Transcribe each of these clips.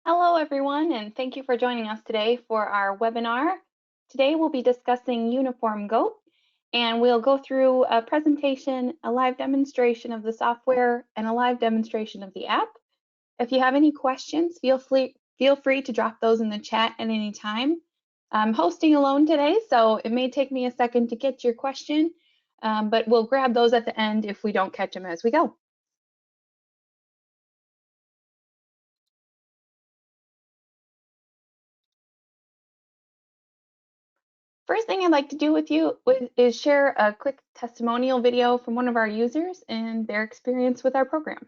Hello, everyone, and thank you for joining us today for our webinar. Today, we'll be discussing Uniform Goat, and we'll go through a presentation, a live demonstration of the software, and a live demonstration of the app. If you have any questions, feel free to drop those in the chat at any time. I'm hosting alone today, so it may take me a second to get your question, but we'll grab those at the end if we don't catch them as we go. First thing I'd like to do with you is share a quick testimonial video from one of our users and their experience with our program.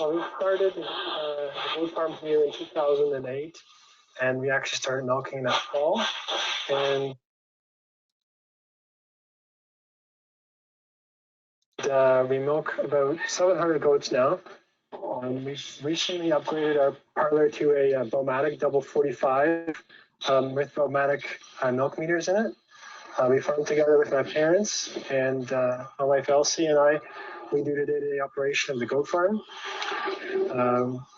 Well, we started the goat farm here in 2008, and we actually started milking that fall. And we milk about 700 goats now. We've recently upgraded our parlor to a Bowmatic double 45 with Bowmatic milk meters in it. We farm together with my parents, and my wife Elsie and I. We do the day-to-day operation of the goat farm.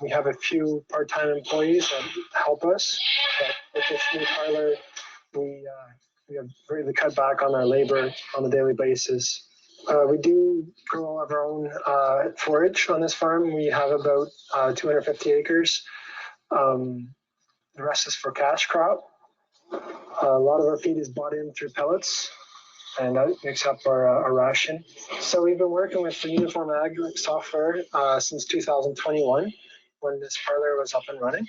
We have a few part-time employees that help us. But with this new parlor, we have really cut back on our labor on a daily basis. We do grow all of our own forage on this farm. We have about 250 acres. The rest is for cash crop. A lot of our feed is bought in through pellets, and that makes up our ration. So we've been working with the UNIFORM-Agri software since 2021, when this parlor was up and running.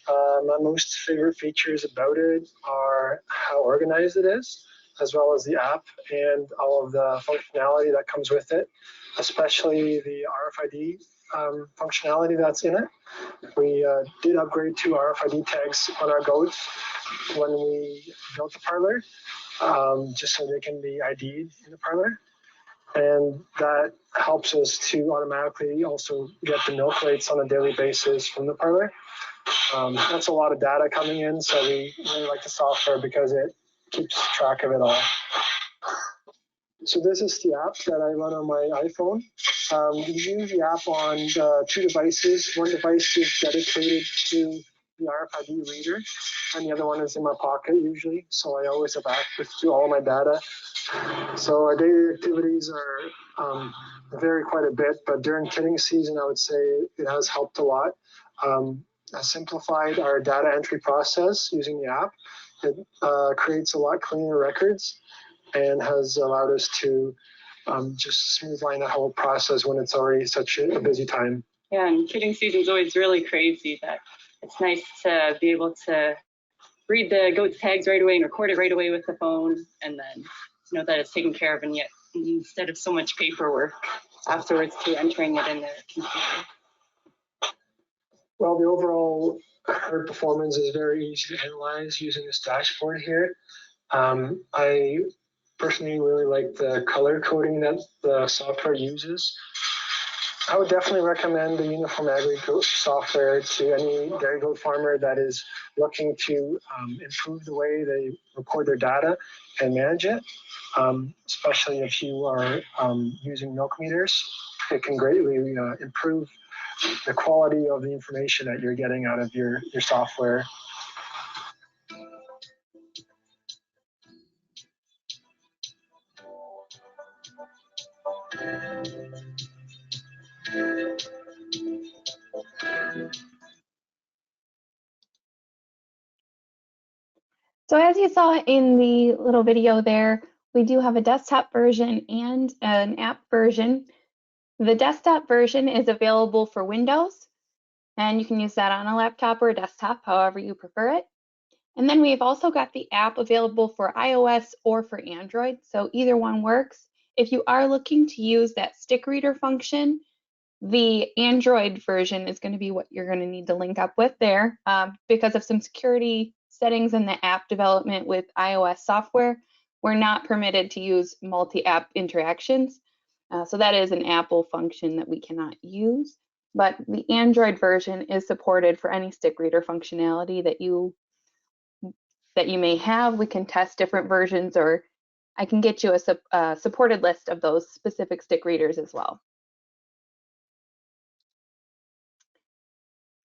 My most favorite features about it are how organized it is, as well as the app and all of the functionality that comes with it, especially the RFID functionality that's in it. We did upgrade to RFID tags on our goats when we built the parlor, just so they can be ID'd in the parlor. And that helps us to automatically also get the milk rates on a daily basis from the parlor. That's a lot of data coming in, so we really like the software because it keeps track of it all. So this is the app that I run on my iPhone. We use the app on two devices. One device is dedicated to the RFID reader, and the other one is in my pocket usually, so I always have access to all my data. So our daily activities are vary quite a bit, but during kidding season, I would say it has helped a lot. Simplified our data entry process using the app. It creates a lot cleaner records and has allowed us to just smoothline the whole process when it's already such a busy time. Yeah, and kidding season is always really crazy, but it's nice to be able to read the goat's tags right away and record it right away with the phone, and then know that it's taken care of, and yet instead of so much paperwork afterwards to entering it in the computer. Well, the overall herd performance is very easy to analyze using this dashboard here. I personally really like the color coding that the software uses. I would definitely recommend the UNIFORM-Agri software to any dairy goat farmer that is looking to improve the way they record their data and manage it, especially if you are using milk meters. It can greatly improve the quality of the information that you're getting out of your software. So as you saw in the little video there, we do have a desktop version and an app version. The desktop version is available for Windows, and you can use that on a laptop or a desktop, however you prefer it. And then we've also got the app available for iOS or for Android, so either one works. If you are looking to use that stick reader function, the Android version is going to be what you're going to need to link up with there because of some security settings in the app development with iOS software. We're not permitted to use multi-app interactions. So that is an Apple function that we cannot use. but the Android version is supported for any stick reader functionality that you may have. We can test different versions, or I can get you a supported list of those specific stick readers as well.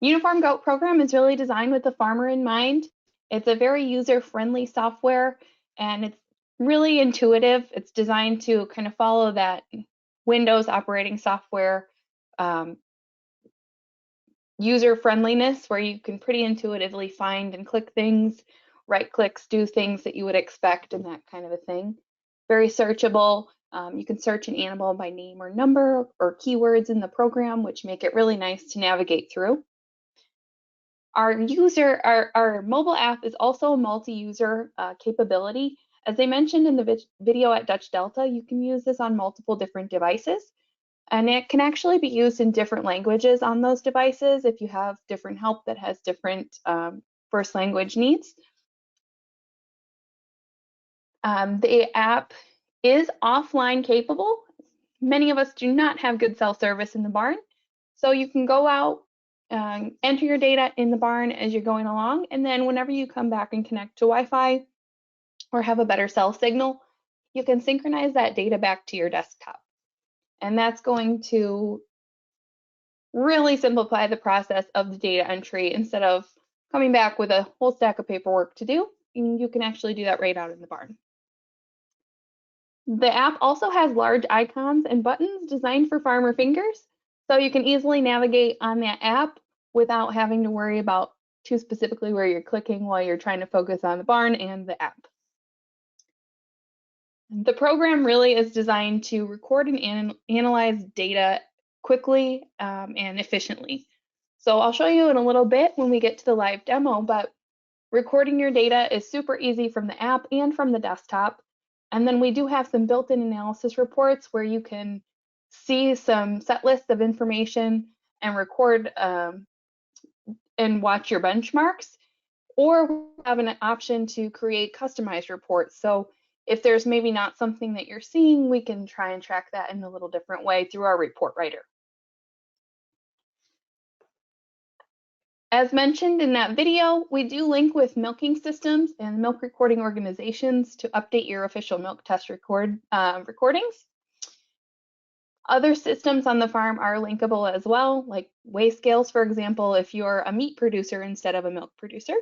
Uniform Goat program is really designed with the farmer in mind. It's a very user-friendly software, and it's really intuitive. It's designed to kind of follow that Windows operating software user friendliness, where you can pretty intuitively find and click things, right clicks, do things that you would expect, and that kind of a thing. Very searchable. You can search an animal by name or number or keywords in the program, which make it really nice to navigate through. Our mobile app is also a multi-user capability. As I mentioned in the video at Dutch Delta, you can use this on multiple different devices, and it can actually be used in different languages on those devices if you have different help that has different first language needs. The app is offline capable. Many of us do not have good cell service in the barn, so you can go out, enter your data in the barn as you're going along, and then whenever you come back and connect to Wi-Fi or have a better cell signal, you can synchronize that data back to your desktop. And that's going to really simplify the process of the data entry. Instead of coming back with a whole stack of paperwork to do, you can actually do that right out in the barn. The app also has large icons and buttons designed for farmer fingers, so you can easily navigate on that app without having to worry about too specifically where you're clicking while you're trying to focus on the barn and the app. The program really is designed to record and analyze data quickly and efficiently. So I'll show you in a little bit when we get to the live demo, but recording your data is super easy from the app and from the desktop. And then we do have some built-in analysis reports where you can see some set lists of information and record and watch your benchmarks, or we have an option to create customized reports. So if there's maybe not something that you're seeing, we can try and track that in a little different way through our report writer. As mentioned in that video, we do link with milking systems and milk recording organizations to update your official milk test recordings. Other systems on the farm are linkable as well, like weigh scales, for example, if you're a meat producer instead of a milk producer.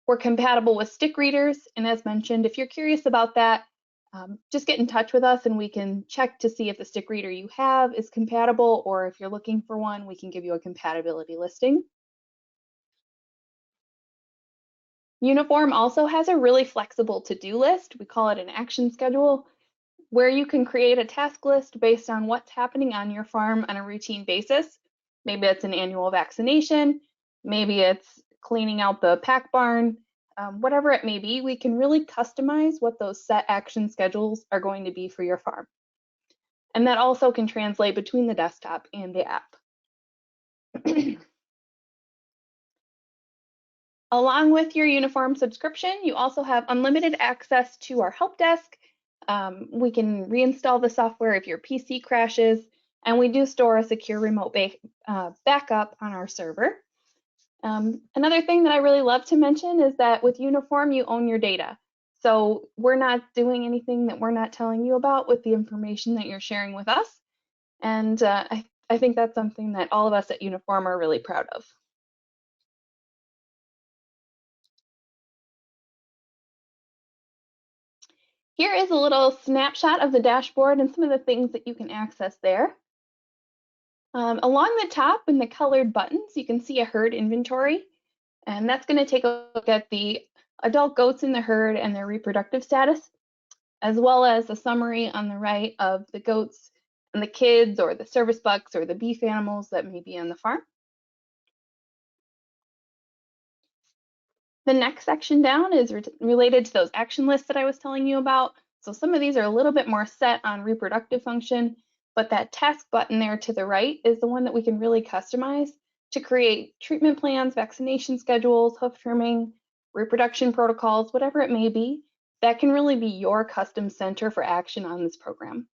We're compatible with stick readers, and as mentioned, if you're curious about that, just get in touch with us and we can check to see if the stick reader you have is compatible, or if you're looking for one, we can give you a compatibility listing. UNIFORM also has a really flexible to-do list. We call it an action schedule, where you can create a task list based on what's happening on your farm on a routine basis. Maybe it's an annual vaccination, maybe it's cleaning out the pack barn, whatever it may be, we can really customize what those set action schedules are going to be for your farm. And that also can translate between the desktop and the app. Along with your UNIFORM subscription, you also have unlimited access to our help desk. We can reinstall the software if your PC crashes, and we do store a secure remote backup on our server. Another thing that I really love to mention is that with UNIFORM, you own your data. So we're not doing anything that we're not telling you about with the information that you're sharing with us. And I think that's something that all of us at UNIFORM are really proud of. Here is a little snapshot of the dashboard and some of the things that you can access there. Along the top in the colored buttons, you can see a herd inventory, and that's going to take a look at the adult goats in the herd and their reproductive status, as well as a summary on the right of the goats and the kids or the service bucks or the beef animals that may be on the farm. The next section down is related to those action lists that I was telling you about. So some of these are a little bit more set on reproductive function, but that task button there to the right is the one that we can really customize to create treatment plans, vaccination schedules, hoof trimming, reproduction protocols, whatever it may be. That can really be your custom center for action on this program.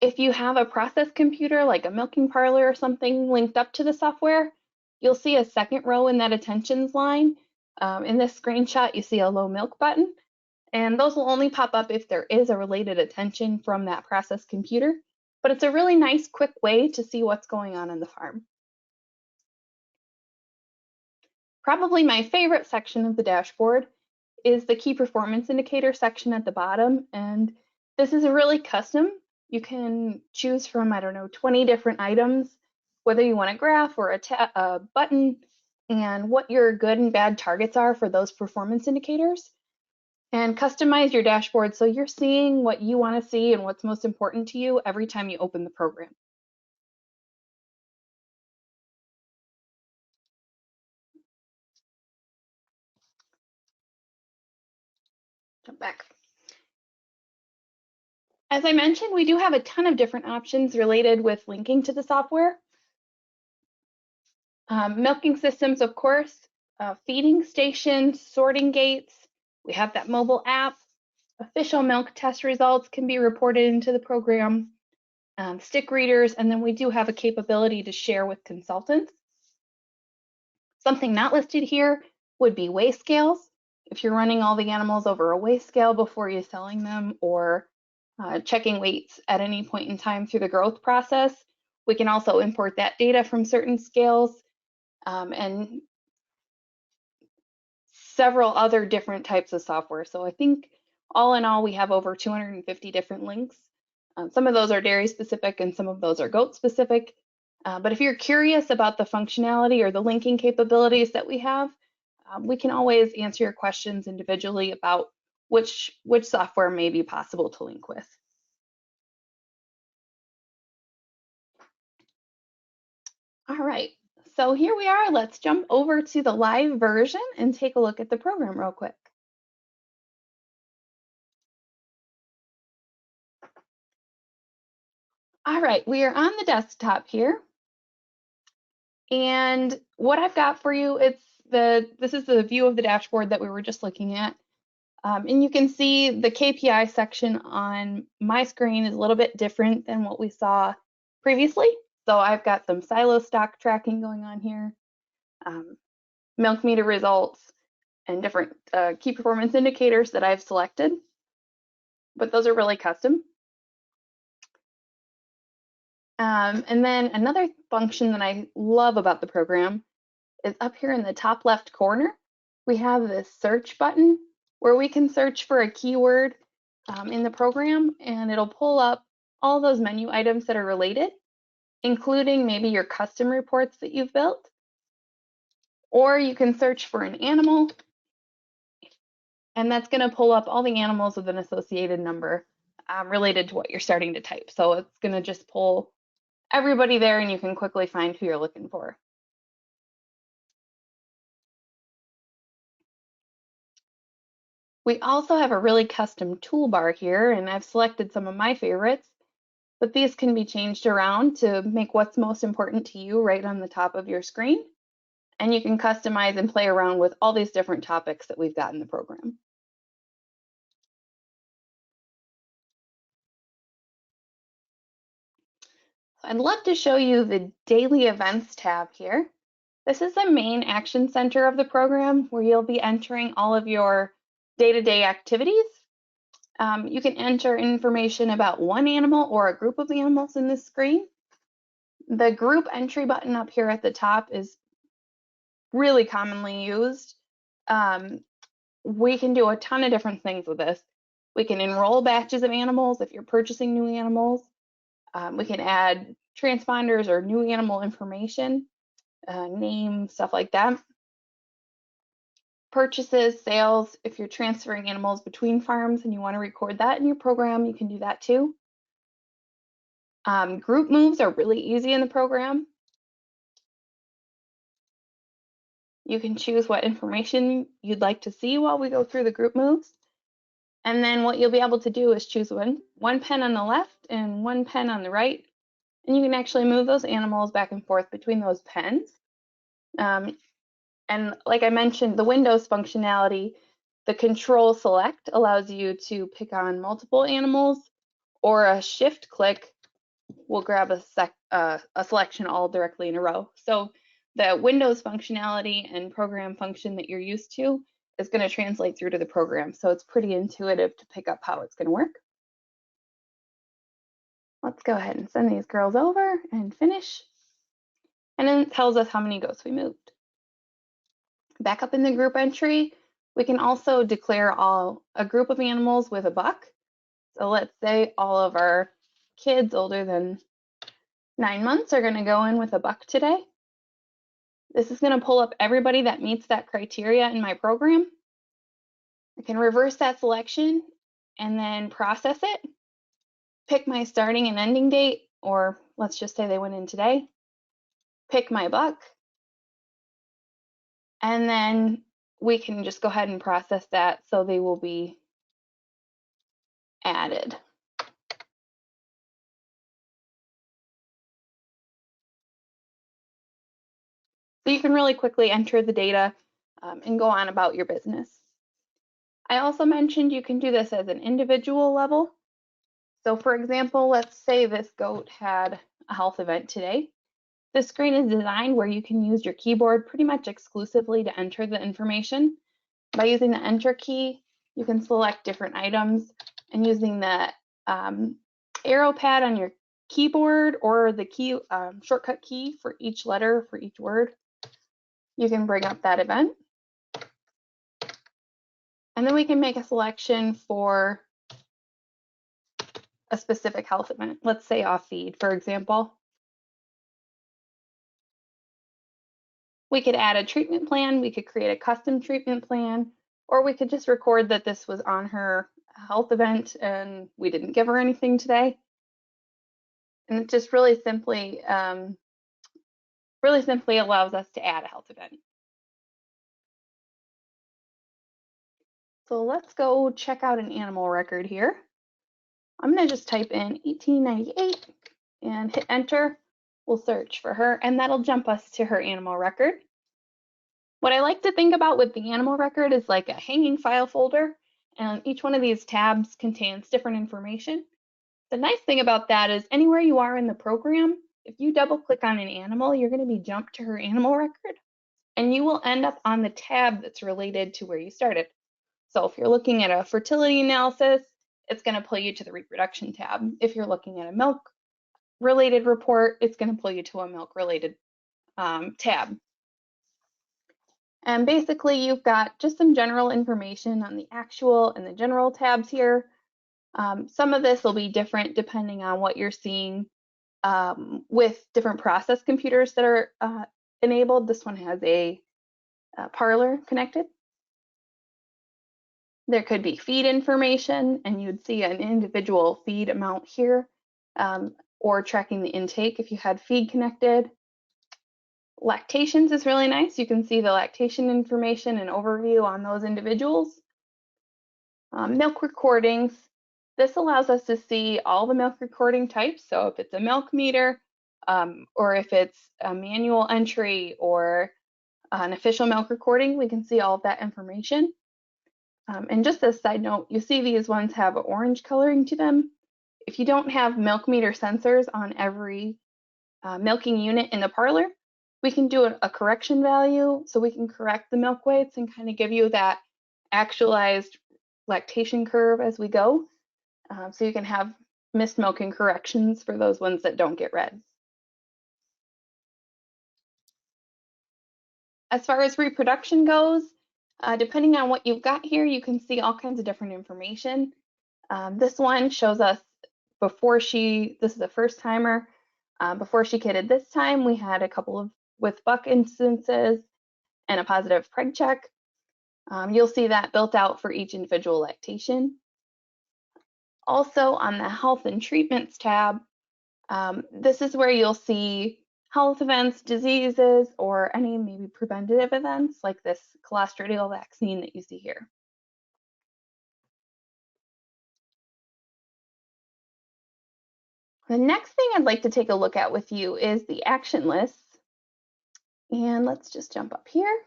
If you have a process computer like a milking parlor or something linked up to the software, you'll see a second row in that attentions line. In this screenshot, you see a low milk button, and those will only pop up if there is a related attention from that process computer. But it's a really nice, quick way to see what's going on in the farm. Probably my favorite section of the dashboard is the key performance indicator section at the bottom. And this is really custom. You can choose from, I don't know, 20 different items, whether you want a graph or a button, and what your good and bad targets are for those performance indicators. And customize your dashboard so you're seeing what you want to see and what's most important to you every time you open the program. Jump back. As I mentioned, we do have a ton of different options related with linking to the software. Milking systems, of course, feeding stations, sorting gates. We have that mobile app. Official milk test results can be reported into the program. Stick readers, and then we do have a capability to share with consultants. Something not listed here would be weigh scales. If you're running all the animals over a weigh scale before you're selling them, or checking weights at any point in time through the growth process, we can also import that data from certain scales, and several other different types of software. So I think all in all, we have over 250 different links. Some of those are dairy specific and some of those are goat specific. But if you're curious about the functionality or the linking capabilities that we have, we can always answer your questions individually about which software may be possible to link with. All right, so here we are. Let's jump over to the live version and take a look at the program real quick. All right, we are on the desktop here. And what I've got for you, this is the view of the dashboard that we were just looking at. And you can see the KPI section on my screen is a little bit different than what we saw previously. So I've got some silo stock tracking going on here, milk meter results, and different key performance indicators that I've selected. But those are really custom. And then another function that I love about the program is up here in the top left corner. We have this search button where we can search for a keyword in the program, and it'll pull up all those menu items that are related, including maybe your custom reports that you've built. Or you can search for an animal, and that's going to pull up all the animals with an associated number related to what you're starting to type. So it's going to just pull everybody there, and you can quickly find who you're looking for. We also have a really custom toolbar here, and I've selected some of my favorites, but these can be changed around to make what's most important to you right on the top of your screen. And you can customize and play around with all these different topics that we've got in the program. I'd love to show you the daily events tab here. This is the main action center of the program where you'll be entering all of your day-to-day activities. You can enter information about one animal or a group of animals in this screen. The group entry button up here at the top is really commonly used. We can do a ton of different things with this. We can enroll batches of animals if you're purchasing new animals. We can add transponders or new animal information, name, stuff like that. Purchases, sales, if you're transferring animals between farms and you want to record that in your program, you can do that too. Group moves are really easy in the program. You can choose what information you'd like to see while we go through the group moves. And then what you'll be able to do is choose one pen on the left and one pen on the right. And you can actually move those animals back and forth between those pens. And like I mentioned, the Windows functionality, the control select allows you to pick on multiple animals, or a shift click we'll grab a selection all directly in a row. So the Windows functionality and program function that you're used to is going to translate through to the program. So it's pretty intuitive to pick up how it's going to work. Let's go ahead and send these girls over and finish. And then it tells us how many goats we moved. Back up in the group entry, we can also declare a group of animals with a buck. So let's say all of our kids older than 9 months are going to go in with a buck today. This is going to pull up everybody that meets that criteria in my program. I can reverse that selection and then process it, pick my starting and ending date, or let's just say they went in today, pick my buck, and then we can just go ahead and process that so they will be added. So you can really quickly enter the data and go on about your business. I also mentioned you can do this as an individual level. So for example, let's say this goat had a health event today. This screen is designed where you can use your keyboard pretty much exclusively to enter the information. By using the enter key, you can select different items, and using the arrow pad on your keyboard or the key shortcut key for each letter for each word, you can bring up that event. And then we can make a selection for a specific health event. Let's say off feed, for example. We could add a treatment plan, we could create a custom treatment plan, or we could just record that this was on her health event and we didn't give her anything today. And it just really simply allows us to add a health event. So let's go check out an animal record here. I'm going to just type in 1898 and hit enter. We'll search for her, and that'll jump us to her animal record. What I like to think about with the animal record is like a hanging file folder, and each one of these tabs contains different information. The nice thing about that is anywhere you are in the program, if you double click on an animal, you're going to be jumped to her animal record, and you will end up on the tab that's related to where you started. So if you're looking at a fertility analysis, it's going to pull you to the reproduction tab. If you're looking at a milk related report, it's going to pull you to a milk related tab. And basically you've got just some general information on the actual and the general tabs here. Some of this will be different depending on what you're seeing with different process computers that are enabled. This one has a parlor connected. There could be feed information, and you'd see an individual feed amount here, or tracking the intake if you had feed connected. Lactations is really nice. You can see the lactation information and overview on those individuals. Milk recordings. This allows us to see all the milk recording types. So if it's a milk meter, or if it's a manual entry or an official milk recording, we can see all of that information. And just as a side note, you see these ones have orange coloring to them. If you don't have milk meter sensors on every milking unit in the parlor, we can do a correction value, so we can correct the milk weights and kind of give you that actualized lactation curve as we go. So you can have missed milking corrections for those ones that don't get read. As far as reproduction goes, depending on what you've got here, you can see all kinds of different information. This one shows us this is a first timer. Before she kidded this time, we had a couple of with buck instances and a positive preg check. You'll see that built out for each individual lactation. Also on the health and treatments tab, this is where you'll see health events, diseases, or any maybe preventative events like this clostridial vaccine that you see here. The next thing I'd like to take a look at with you is the action lists. And let's just jump up here.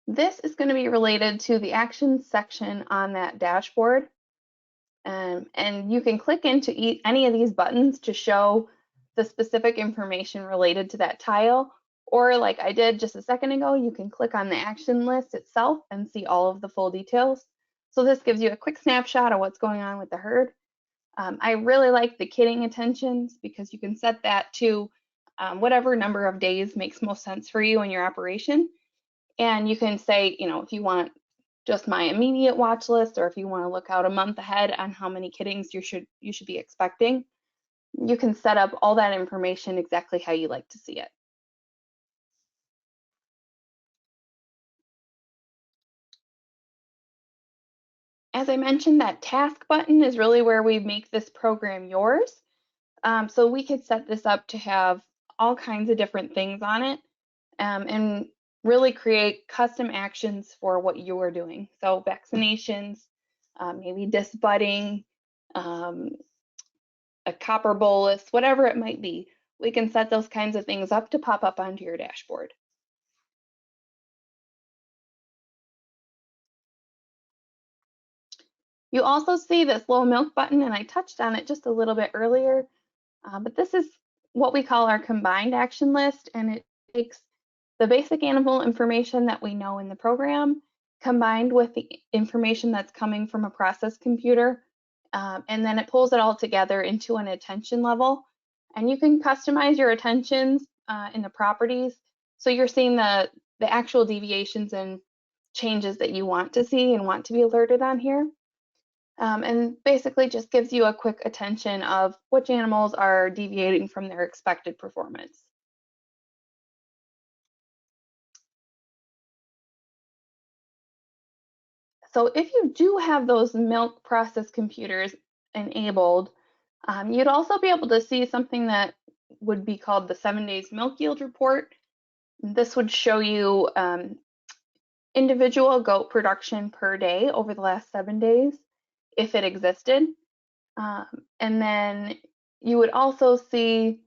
This is going to be related to the actions section on that dashboard. And you can click into any of these buttons to show the specific information related to that tile, or like I did just a second ago, you can click on the action list itself and see all of the full details. So this gives you a quick snapshot of what's going on with the herd. I really like the kidding attentions because you can set that to whatever number of days makes most sense for you in your operation. And you can say, you know, if you want just my immediate watch list, or if you want to look out a month ahead on how many kiddings you should be expecting, you can set up all that information exactly how you like to see it. As I mentioned, that task button is really where we make this program yours. So we could set this up to have all kinds of different things on it, and really create custom actions for what you are doing. So vaccinations, maybe disc budding, a copper bolus, whatever it might be. We can set those kinds of things up to pop up onto your dashboard. You also see this little milk button, and I touched on it just a little bit earlier, but this is what we call our combined action list, and it takes the basic animal information that we know in the program combined with the information that's coming from a process computer, and then it pulls it all together into an attention level. And you can customize your attentions in the properties, so you're seeing the actual deviations and changes that you want to see and want to be alerted on here. And basically just gives you a quick attention of which animals are deviating from their expected performance. So if you do have those milk process computers enabled, you'd also be able to see something that would be called the 7 days milk yield report. This would show you individual goat production per day over the last 7 days, if it existed. And then you would also see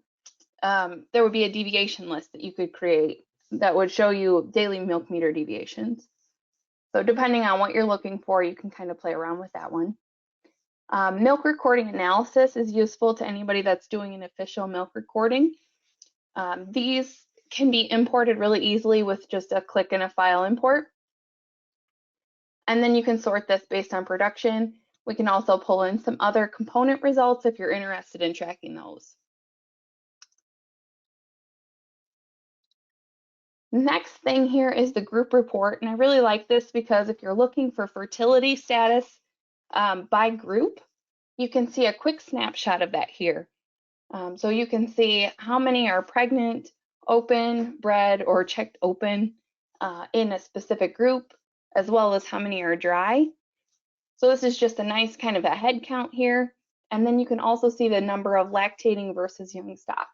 there would be a deviation list that you could create that would show you daily milk meter deviations. So depending on what you're looking for, you can kind of play around with that one. Milk recording analysis is useful to anybody that's doing an official milk recording. These can be imported really easily with just a click and a file import. And then you can sort this based on production. We can also pull in some other component results if you're interested in tracking those. Next thing here is the group report, and I really like this because if you're looking for fertility status by group, you can see a quick snapshot of that here. So you can see how many are pregnant, open, bred, or checked open in a specific group, as well as how many are dry. So this is just a nice kind of a head count here. And then you can also see the number of lactating versus young stock.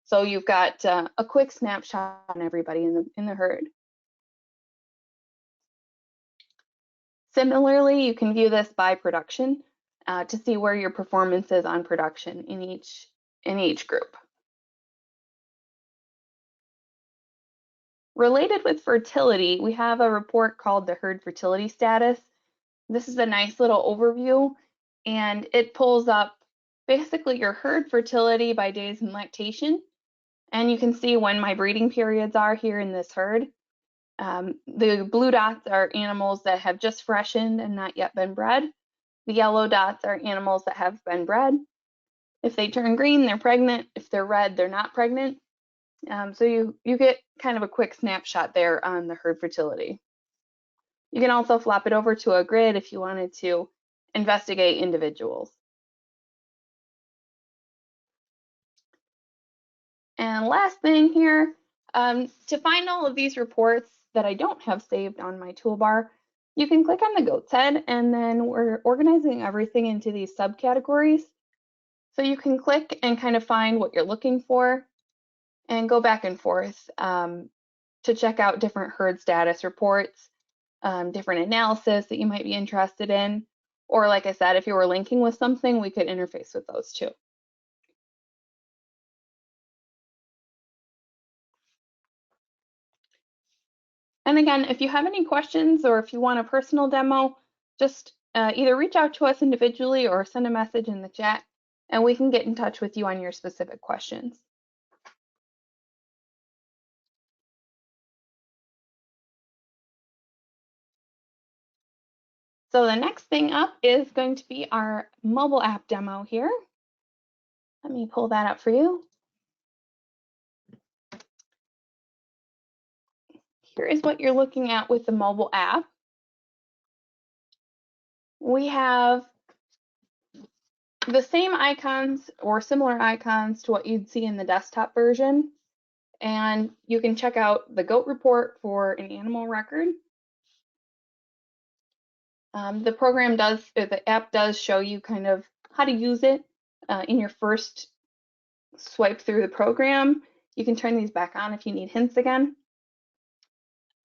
So you've got a quick snapshot on everybody in the herd. Similarly, you can view this by production to see where your performance is on production in each group. Related with fertility, we have a report called the herd fertility status. This is a nice little overview, and it pulls up basically your herd fertility by days in lactation. And you can see when my breeding periods are here in this herd. The blue dots are animals that have just freshened and not yet been bred. The yellow dots are animals that have been bred. If they turn green, they're pregnant. If they're red, they're not pregnant. So you get kind of a quick snapshot there on the herd fertility. You can also flop it over to a grid if you wanted to investigate individuals. And last thing here, to find all of these reports that I don't have saved on my toolbar, you can click on the goat's head, and then we're organizing everything into these subcategories. So you can click and kind of find what you're looking for and go back and forth to check out different herd status reports, different analysis that you might be interested in. Or like I said, if you were linking with something, we could interface with those too. And again, if you have any questions or if you want a personal demo, just either reach out to us individually or send a message in the chat, and we can get in touch with you on your specific questions. So the next thing up is going to be our mobile app demo here. Let me pull that up for you. Here is what you're looking at with the mobile app. We have the same icons or similar icons to what you'd see in the desktop version. And you can check out the goat report for an animal record. The app does show you kind of how to use it in your first swipe through the program. You can turn these back on if you need hints again.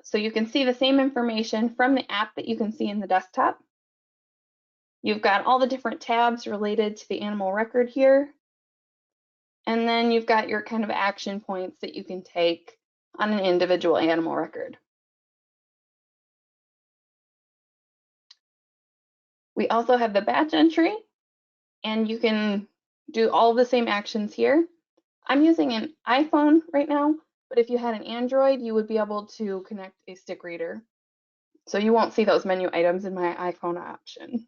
So you can see the same information from the app that you can see in the desktop. You've got all the different tabs related to the animal record here. And then you've got your kind of action points that you can take on an individual animal record. We also have the batch entry, and you can do all the same actions here. I'm using an iPhone right now, but if you had an Android, you would be able to connect a stick reader. So you won't see those menu items in my iPhone option.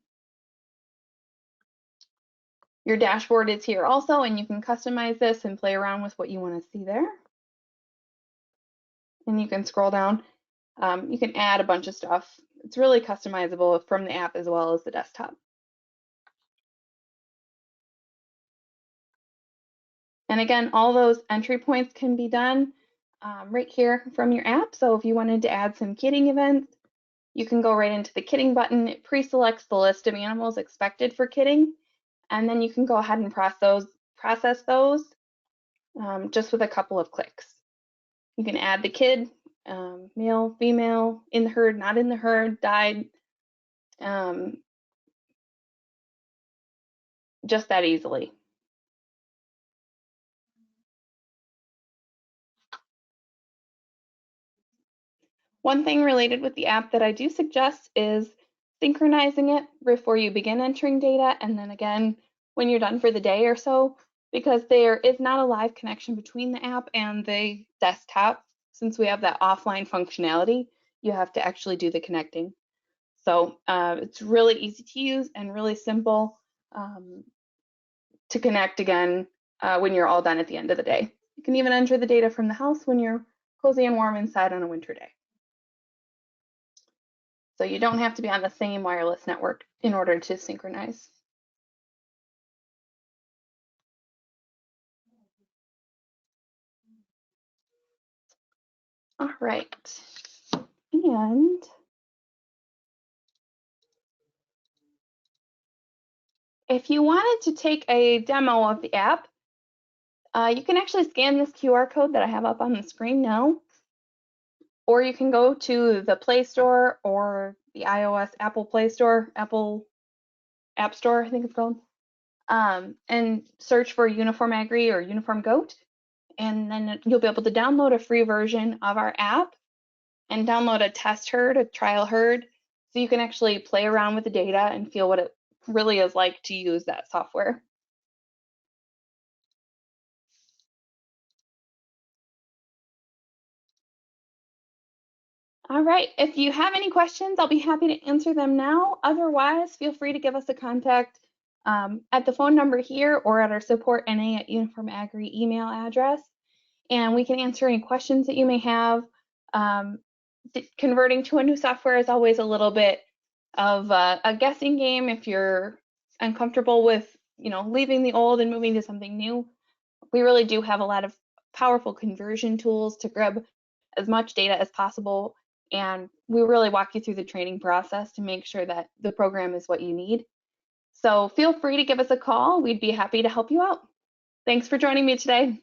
Your dashboard is here also, and you can customize this and play around with what you want to see there. And you can scroll down. You can add a bunch of stuff. It's really customizable from the app as well as the desktop. And again, all those entry points can be done right here from your app. So if you wanted to add some kidding events, you can go right into the kidding button. It pre-selects the list of animals expected for kidding, and then you can go ahead and process those just with a couple of clicks. You can add the kid, male, female, in the herd, not in the herd, died, just that easily. One thing related with the app that I do suggest is synchronizing it before you begin entering data, and then again when you're done for the day or so, because there is not a live connection between the app and the desktop. Since we have that offline functionality, you have to actually do the connecting. So it's really easy to use and really simple to connect again when you're all done at the end of the day. You can even enter the data from the house when you're cozy and warm inside on a winter day. So you don't have to be on the same wireless network in order to synchronize. All right. And if you wanted to take a demo of the app, you can actually scan this QR code that I have up on the screen now, or you can go to the Play Store or the iOS Apple Play Store, Apple App Store, I think it's called, and search for UNIFORM-Agri or UNIFORM-Goat, and then you'll be able to download a free version of our app and download a test herd, a trial herd, so you can actually play around with the data and feel what it really is like to use that software. All right, if you have any questions, I'll be happy to answer them now. Otherwise, feel free to give us a contact at the phone number here or at our support@uniform-agri email address, and we can answer any questions that you may have. Converting to a new software is always a little bit of a guessing game if you're uncomfortable with, leaving the old and moving to something new. We really do have a lot of powerful conversion tools to grab as much data as possible, and we really walk you through the training process to make sure that the program is what you need. So feel free to give us a call. We'd be happy to help you out. Thanks for joining me today.